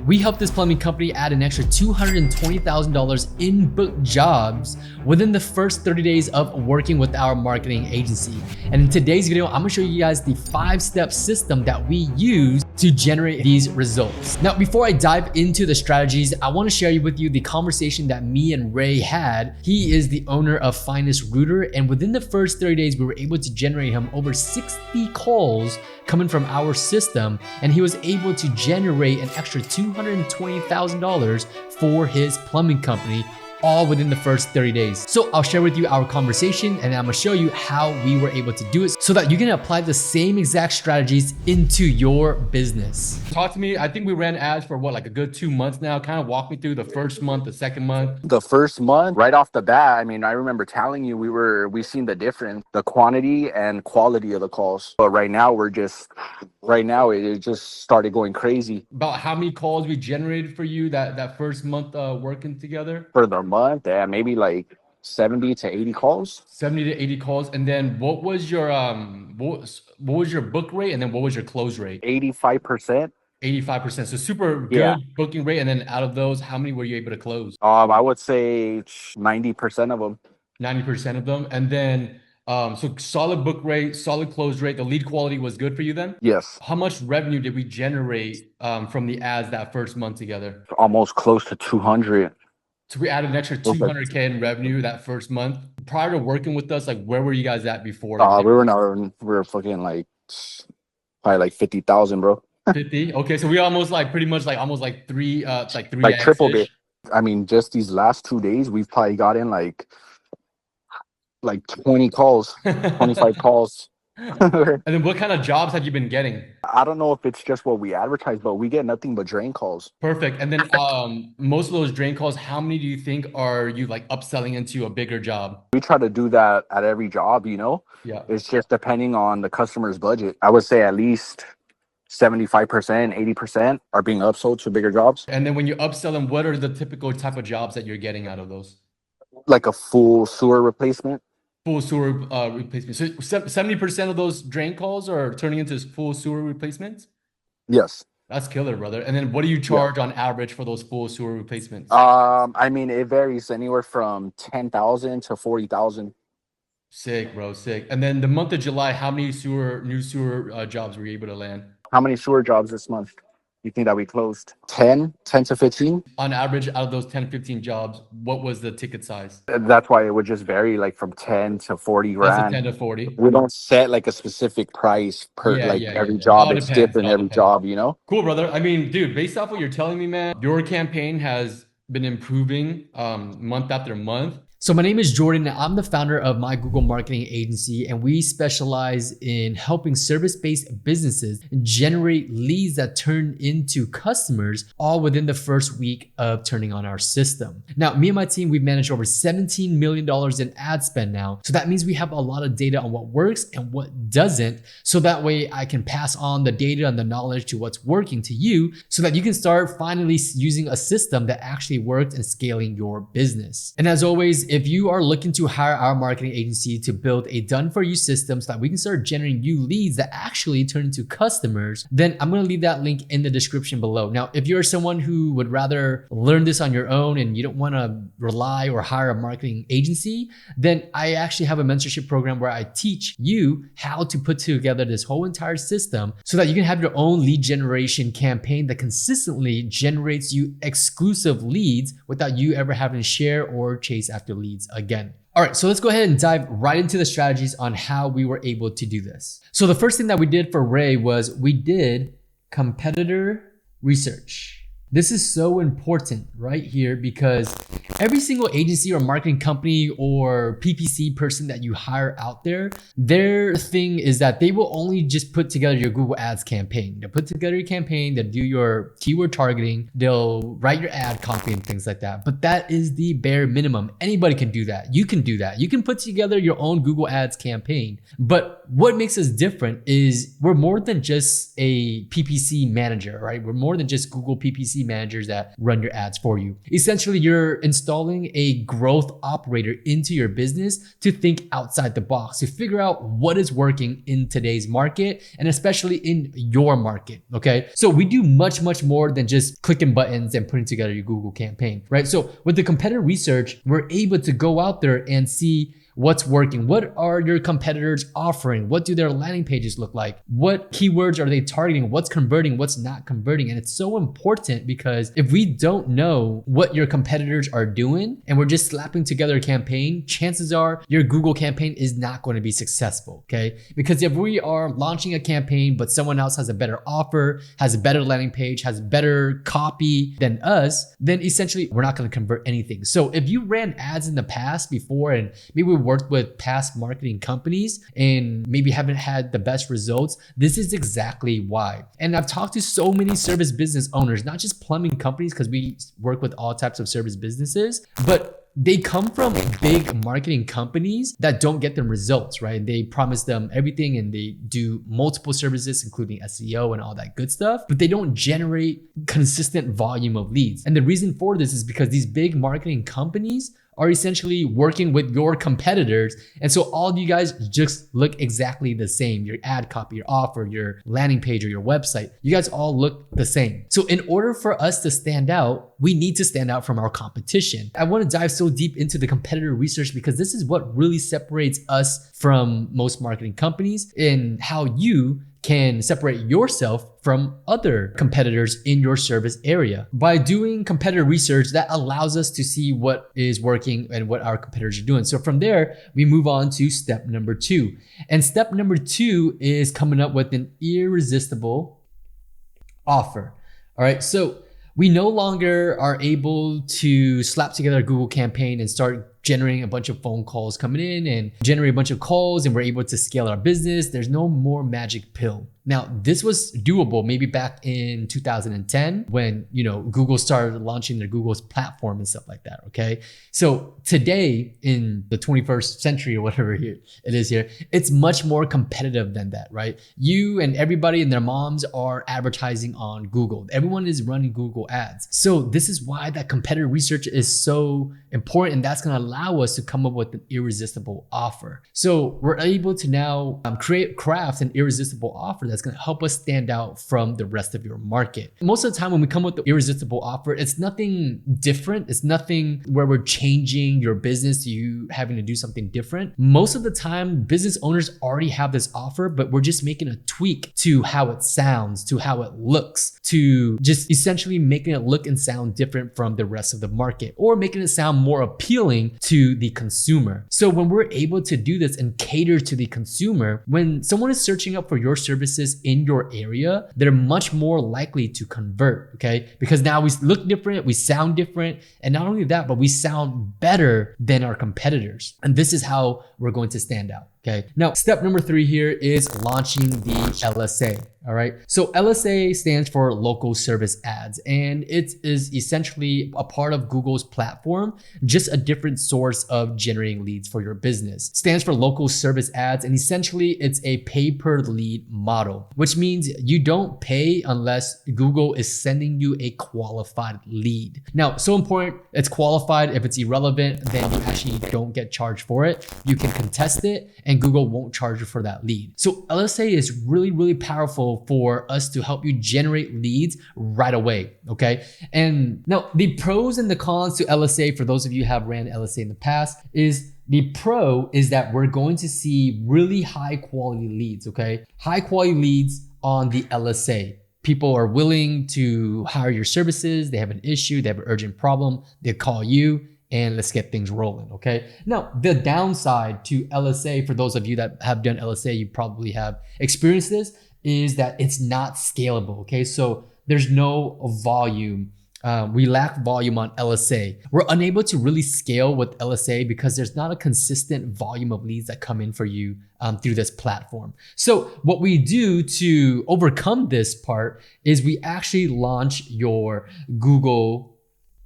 we helped this plumbing company add an extra $220,000 in booked jobs within the first 30 days of working with our marketing agency. And in today's video, I'm gonna show you guys the 5-step system that we use to generate these results. Now, before I dive into the strategies, I wanna share with you the conversation that me and Ray had. He is the owner of Finest Router, and within the first 30 days, we were able to generate him over 60 calls coming from our system, and he was able to generate an extra $220,000 for his plumbing company, all within the first 30 days. So I'll share with you our conversation, and I'm gonna show you how we were able to do it so that you can apply the same exact strategies into your business. Talk to me. I think we ran ads for what, like a good 2 months now. Kind of walk me through the first month, the second month. The first month, right off the bat, I mean, I remember telling you we seen the difference, the quantity and quality of the calls. But right now it just started going crazy. About how many calls we generated for you that first month working together? For the month, yeah, maybe like 70 to 80 calls. 70 to 80 calls. And then what was your what was your book rate, and then what was your close rate? 85%. 85%. So super good booking rate. And then out of those, how many were you able to close? I would say 90% of them. 90% of them. And then so solid book rate, solid close rate. The lead quality was good for you then? Yes. How much revenue did we generate from the ads that first month together? Almost close to 200. So we added an extra 200K in revenue that first month. Prior to working with us, like where were you guys at before? We were fucking like probably like 50,000, bro. 50. Okay, so we almost like pretty much like almost like three like tripled it. I mean, just these last 2 days, we've probably gotten like 20 calls, 25 calls. And then what kind of jobs have you been getting? I don't know if it's just what we advertise, but we get nothing but drain calls. Perfect. And then most of those drain calls, how many do you think are you like upselling into a bigger job? We try to do that at every job, you know? Yeah. It's just depending on the customer's budget. I would say at least 75%, 80% are being upsold to bigger jobs. And then when you upsell them, what are the typical type of jobs that you're getting out of those? Like a full sewer replacement. Full sewer replacement. So 70% of those drain calls are turning into full sewer replacements? Yes. That's killer, brother. And then what do you charge on average for those full sewer replacements? I mean, it varies anywhere from 10,000 to 40,000. Sick, bro, sick. And then the month of July, how many new sewer jobs were you able to land? How many sewer jobs this month you think that we closed? 10 to 15? On average, out of those 10, 15 jobs, what was the ticket size? That's why it would just vary like from 10 to 40 grand. 10 to 40. We don't set like a specific price per every job. It's different every job, you know? Cool, brother. I mean, dude, based off what you're telling me, man, your campaign has been improving month after month. So my name is Jordan, and I'm the founder of my Google marketing agency, and we specialize in helping service-based businesses generate leads that turn into customers all within the first week of turning on our system. Now, me and my team, we've managed over $17 million in ad spend now. So that means we have a lot of data on what works and what doesn't. So that way I can pass on the data and the knowledge to what's working to you so that you can start finally using a system that actually works and scaling your business. And as always, if you are looking to hire our marketing agency to build a done-for-you system so that we can start generating you leads that actually turn into customers, then I'm going to leave that link in the description below. Now, if you're someone who would rather learn this on your own and you don't want to rely or hire a marketing agency, then I actually have a mentorship program where I teach you how to put together this whole entire system so that you can have your own lead generation campaign that consistently generates you exclusive leads without you ever having to share or chase after leads again. All right, so let's go ahead and dive right into the strategies on how we were able to do this. So the first thing that we did for Ray was we did competitor research. This is so important right here because every single agency or marketing company or PPC person that you hire out there, their thing is that they will only just put together your Google Ads campaign. They'll put together your campaign, they'll do your keyword targeting, they'll write your ad copy and things like that. But that is the bare minimum. Anybody can do that. You can do that. You can put together your own Google Ads campaign. But what makes us different is we're more than just a PPC manager, right? We're more than just Google PPC agency managers that run your ads for you. Essentially, you're installing a growth operator into your business to think outside the box, to figure out what is working in today's market and especially in your market, okay? So we do much, much more than just clicking buttons and putting together your Google campaign, right? So with the competitor research, we're able to go out there and see what's working. What are your competitors offering? What do their landing pages look like? What keywords are they targeting? What's converting? What's not converting? And it's so important because if we don't know what your competitors are doing and we're just slapping together a campaign, chances are your Google campaign is not going to be successful, okay? Because if we are launching a campaign, but someone else has a better offer, has a better landing page, has better copy than us, then essentially we're not going to convert anything. So if you ran ads in the past before and maybe we worked with past marketing companies and maybe haven't had the best results, this is exactly why. And I've talked to so many service business owners, not just plumbing companies, because we work with all types of service businesses, but they come from big marketing companies that don't get them results, right? They promise them everything and they do multiple services, including SEO and all that good stuff, but they don't generate consistent volume of leads. And the reason for this is because these big marketing companies are essentially working with your competitors. And so all of you guys just look exactly the same. Your ad copy, your offer, your landing page, or your website, you guys all look the same. So in order for us to stand out, we need to stand out from our competition. I want to dive so deep into the competitor research because this is what really separates us from most marketing companies and how you can separate yourself from other competitors in your service area. By doing competitor research, that allows us to see what is working and what our competitors are doing. So from there, we move on to step number 2. And step number 2 is coming up with an irresistible offer. All right, so we no longer are able to slap together a Google campaign and start generating a bunch of phone calls coming in and generate a bunch of calls, and we're able to scale our business. There's no more magic pill. Now, this was doable maybe back in 2010 when, Google started launching their Google's platform and stuff like that, okay? So today in the 21st century or whatever it is here, it's much more competitive than that, right? You and everybody and their moms are advertising on Google. Everyone is running Google ads. So this is why that competitor research is so important, and that's gonna allow us to come up with an irresistible offer. So we're able to now craft an irresistible offer that's going to help us stand out from the rest of your market. Most of the time when we come with the irresistible offer, it's nothing different. It's nothing where we're changing your business to you having to do something different. Most of the time, business owners already have this offer, but we're just making a tweak to how it sounds, to how it looks, to just essentially making it look and sound different from the rest of the market, or making it sound more appealing to the consumer. So when we're able to do this and cater to the consumer, when someone is searching up for your services in your area, they're much more likely to convert, okay? Because now we look different, we sound different, and not only that, but we sound better than our competitors. And this is how we're going to stand out. Okay. Now, step number 3 here is launching the LSA. All right. So LSA stands for local service ads, and it is essentially a part of Google's platform, just a different source of generating leads for your business. It stands for local service ads, and essentially it's a pay per lead model, which means you don't pay unless Google is sending you a qualified lead. Now, so important, it's qualified. If it's irrelevant, then you actually don't get charged for it. You can contest it and Google won't charge you for that lead. So LSA is really, really powerful for us to help you generate leads right away, okay? And now the pros and the cons to LSA, for those of you who have ran LSA in the past, is the pro is that we're going to see really high quality leads, okay? High quality leads on the LSA. People are willing to hire your services. They have an issue, they have an urgent problem, they call you, and let's get things rolling, okay? Now, the downside to LSA, for those of you that have done LSA, you probably have experienced this, is that it's not scalable, okay? So there's no volume. We lack volume on LSA. We're unable to really scale with LSA because there's not a consistent volume of leads that come in for you through this platform. So what we do to overcome this part is we actually launch your Google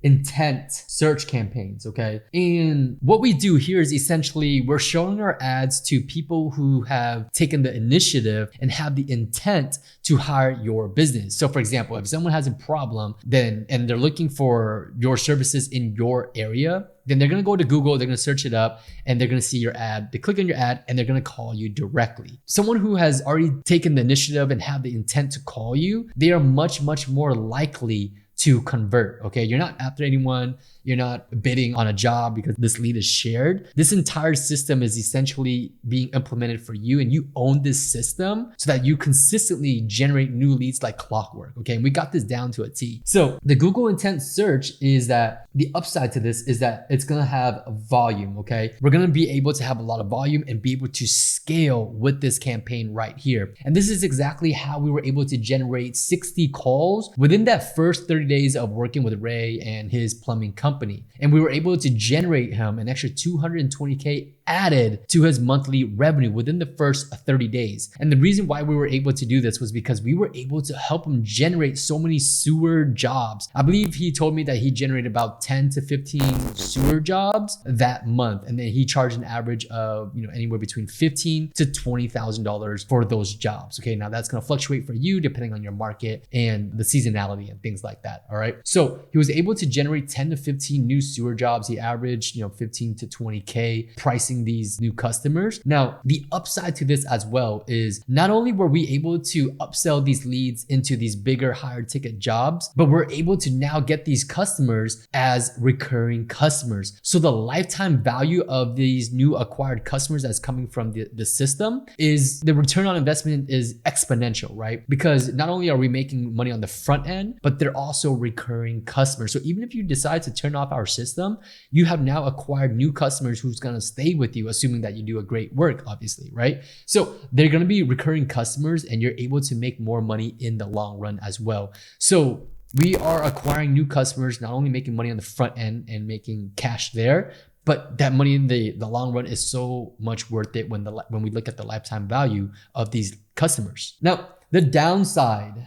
intent search campaigns, okay? And what we do here is essentially we're showing our ads to people who have taken the initiative and have the intent to hire your business. So for example, if someone has a problem and they're looking for your services in your area, then they're gonna go to Google, they're gonna search it up, and they're gonna see your ad. They click on your ad and they're gonna call you directly. Someone who has already taken the initiative and have the intent to call you, they are much, much more likely to convert, okay? You're not after anyone, you're not bidding on a job because this lead is shared. This entire system is essentially being implemented for you, and you own this system so that you consistently generate new leads like clockwork, okay? And we got this down to a T. So the Google intent search is that the upside to this is that it's gonna have volume, okay? We're gonna be able to have a lot of volume and be able to scale with this campaign right here. And this is exactly how we were able to generate 60 calls within that first 30 days of working with Ray and his plumbing company. And we were able to generate him an extra 220K added to his monthly revenue within the first 30 days. And the reason why we were able to do this was because we were able to help him generate so many sewer jobs. I believe he told me that he generated about 10 to 15 sewer jobs that month. And then he charged an average of, anywhere between $15,000 to $20,000 for those jobs. Okay, now that's gonna fluctuate for you depending on your market and the seasonality and things like that. All right. So he was able to generate 10 to 15 new sewer jobs. He averaged, 15 to 20K pricing these new customers. Now, the upside to this as well is not only were we able to upsell these leads into these bigger, higher ticket jobs, but we're able to now get these customers as recurring customers. So the lifetime value of these new acquired customers that's coming from the system is the return on investment is exponential, right? Because not only are we making money on the front end, but they're also recurring customers. So even if you decide to turn off our system, you have now acquired new customers who's gonna stay with you, assuming that you do a great work, obviously, right? So they're gonna be recurring customers and you're able to make more money in the long run as well. So we are acquiring new customers, not only making money on the front end and making cash there, but that money in the long run is so much worth it when we look at the lifetime value of these customers. Now, the downside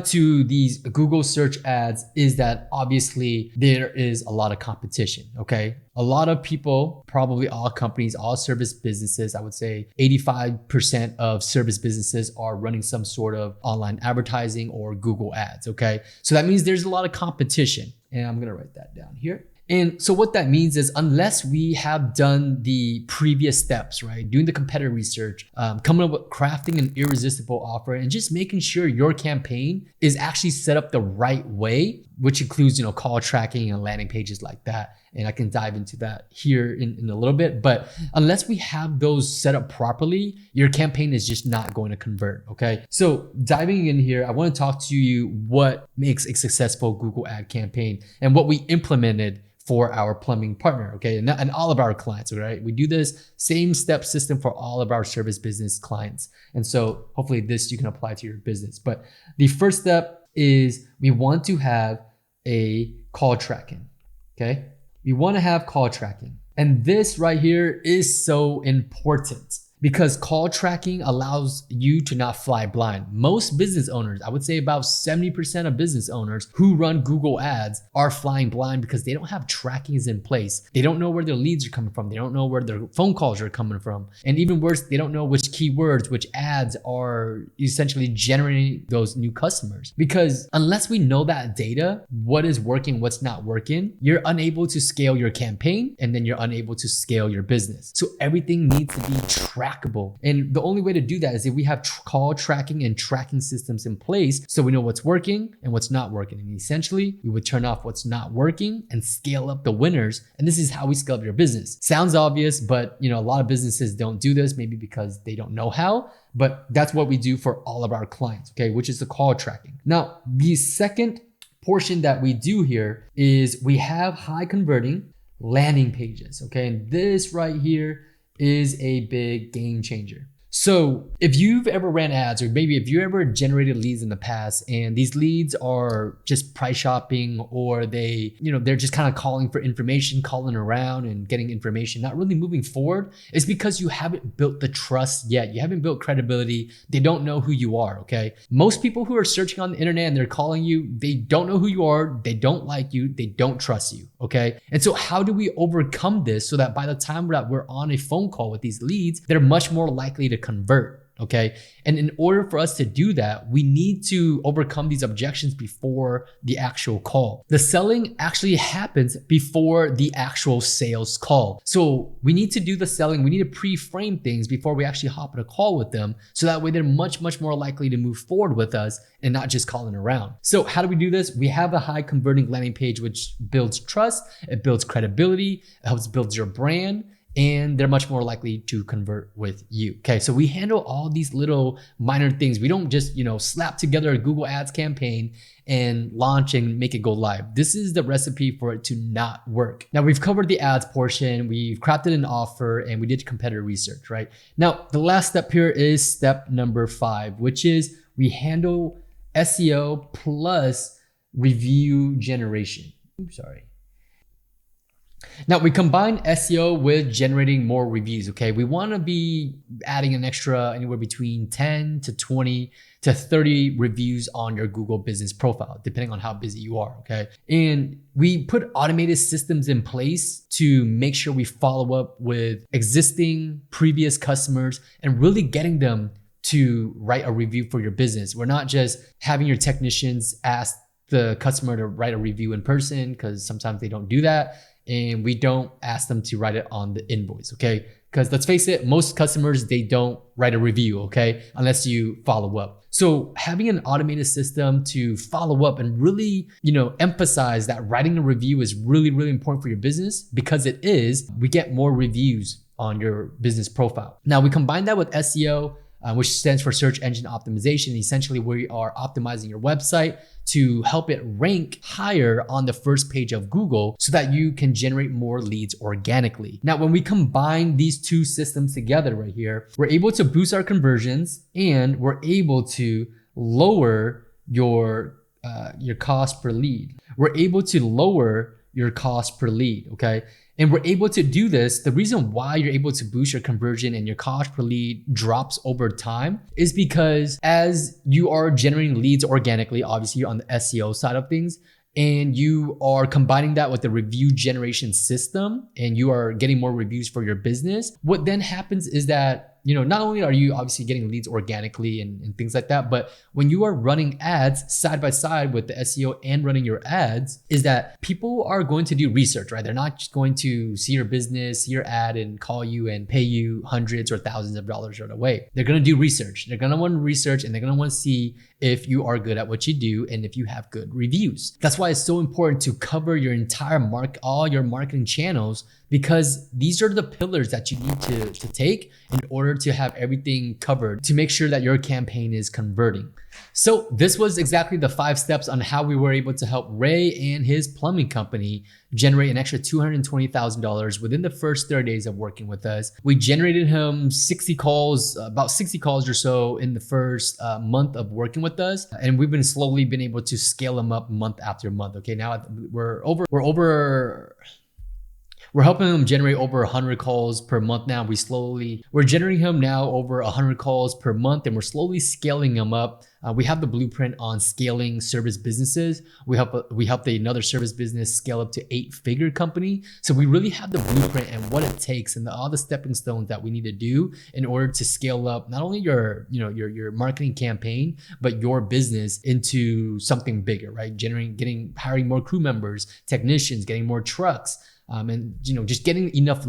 to these Google search ads is that obviously there is a lot of competition, okay? A lot of people, probably all companies, all service businesses, I would say 85% of service businesses are running some sort of online advertising or Google ads, okay? So that means there's a lot of competition. And I'm gonna write that down here. And so what that means is unless we have done the previous steps, right? Doing the competitor research, coming up with crafting an irresistible offer and just making sure your campaign is actually set up the right way, which includes, call tracking and landing pages like that. And I can dive into that here in a little bit. But unless we have those set up properly, your campaign is just not going to convert, okay? So diving in here, I want to talk to you what makes a successful Google ad campaign and what we implemented for our plumbing partner, okay? And all of our clients, right? We do this same step system for all of our service business clients. And so hopefully this you can apply to your business. But the first step is we want to have a call tracking, okay? We want to have call tracking. And this right here is so important because call tracking allows you to not fly blind. Most business owners, I would say about 70% of business owners who run Google ads are flying blind because they don't have trackings in place. They don't know where their leads are coming from. They don't know where their phone calls are coming from. And even worse, they don't know which keywords, which ads are essentially generating those new customers. Because unless we know that data, what is working, what's not working, you're unable to scale your campaign and then you're unable to scale your business. So everything needs to be tracked. And the only way to do that is if we have call tracking and tracking systems in place so we know what's working and what's not working. And essentially, we would turn off what's not working and scale up the winners. And this is how we scale up your business. Sounds obvious, but a lot of businesses don't do this, maybe because they don't know how, but that's what we do for all of our clients, okay, which is the call tracking. Now, the second portion that we do here is we have high converting landing pages, okay? And this right here is a big game changer. So if you've ever ran ads, or maybe if you ever generated leads in the past and these leads are just price shopping, or they're just kind of calling for information, calling around and getting information, not really moving forward, it's because you haven't built the trust yet. You haven't built credibility. They don't know who you are, okay? Most people who are searching on the internet and they're calling you, they don't know who you are. They don't like you. They don't trust you, okay? And so how do we overcome this so that by the time that we're on a phone call with these leads, they're much more likely to convert, okay? And in order for us to do that, we need to overcome these objections before the actual call. The selling actually happens before the actual sales call. So we need to do the selling. We need to pre-frame things before we actually hop on a call with them. So that way they're much, much more likely to move forward with us and not just calling around. So how do we do this? We have a high converting landing page, which builds trust, it builds credibility, it helps build your brand, and they're much more likely to convert with you. Okay, so we handle all these little minor things. We don't just, slap together a Google Ads campaign and launch and make it go live. This is the recipe for it to not work. Now we've covered the ads portion, we've crafted an offer, and we did competitor research, right? Now, the last step here is step number 5, which is we handle SEO plus review generation. Oops, sorry. Now we combine SEO with generating more reviews, okay? We wanna be adding an extra anywhere between 10 to 20 to 30 reviews on your Google business profile, depending on how busy you are, okay? And we put automated systems in place to make sure we follow up with existing previous customers and really getting them to write a review for your business. We're not just having your technicians ask the customer to write a review in person, because sometimes they don't do that. And we don't ask them to write it on the invoice, okay? Because let's face it, most customers, they don't write a review, okay? Unless you follow up. So having an automated system to follow up and really, emphasize that writing a review is really, really important for your business, because it is, we get more reviews on your business profile. Now we combine that with SEO, which stands for search engine optimization. Essentially, we are optimizing your website to help it rank higher on the first page of Google so that you can generate more leads organically. Now, when we combine these two systems together right here, we're able to boost our conversions and we're able to lower your cost per lead. We're able to lower your cost per lead, okay? And we're able to do this. The reason why you're able to boost your conversion and your cost per lead drops over time is because as you are generating leads organically, obviously on the SEO side of things, and you are combining that with the review generation system and you are getting more reviews for your business, what then happens is that not only are you obviously getting leads organically and things like that, but when you are running ads side by side with the SEO and running your ads, is that people are going to do research, right? They're not just going to see your business, see your ad and call you and pay you hundreds or thousands of dollars right away. They're going to do research. They're going to want to research and they're going to want to see if you are good at what you do and if you have good reviews. That's why it's so important to cover your entire all your marketing channels, because these are the pillars that you need to take in order to have everything covered to make sure that your campaign is converting. So this was exactly the 5 steps on how we were able to help Ray and his plumbing company generate an extra $220,000 within the first 30 days of working with us. We generated him about 60 calls or so in the first month of working with us. And we've been slowly been able to scale him up month after month. Okay, now we're helping him generate over 100 calls per month now. We're generating him now over 100 calls per month, and we're slowly scaling him up. We have the blueprint on scaling service businesses. We helped another service business scale up to 8-figure company. So we really have the blueprint and what it takes and all the stepping stones that we need to do in order to scale up not only your marketing campaign, but your business into something bigger, right? Hiring more crew members, technicians, getting more trucks, and just getting enough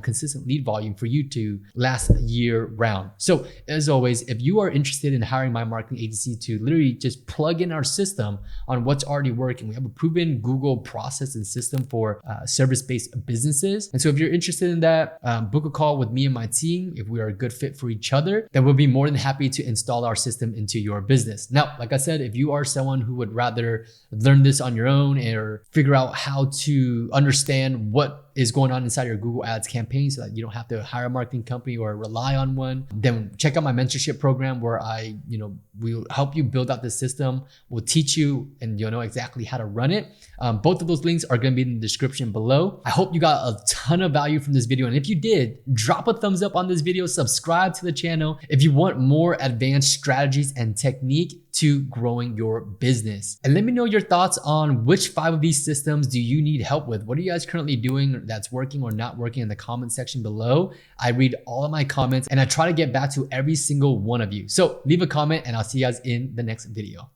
consistent lead volume for you to last year round. So as always, if you are interested in hiring my marketing agency to literally just plug in our system on what's already working, we have a proven Google process and system for service-based businesses. And so if you're interested in that, book a call with me and my team. If we are a good fit for each other, then we'll be more than happy to install our system into your business. Now, like I said, if you are someone who would rather learn this on your own or figure out how to understand understand what is going on inside your Google Ads campaign so that you don't have to hire a marketing company or rely on one, then check out my mentorship program where we'll help you build out this system. We'll teach you and you'll know exactly how to run it. Both of those links are going to be in the description below. I hope you got a ton of value from this video. And if you did, drop a thumbs up on this video, subscribe to the channel if you want more advanced strategies and technique to growing your business. And let me know your thoughts on which 5 of these systems do you need help with? What are you guys currently doing that's working or not working in the comment section below? I read all of my comments and I try to get back to every single one of you. So leave a comment and I'll see you guys in the next video.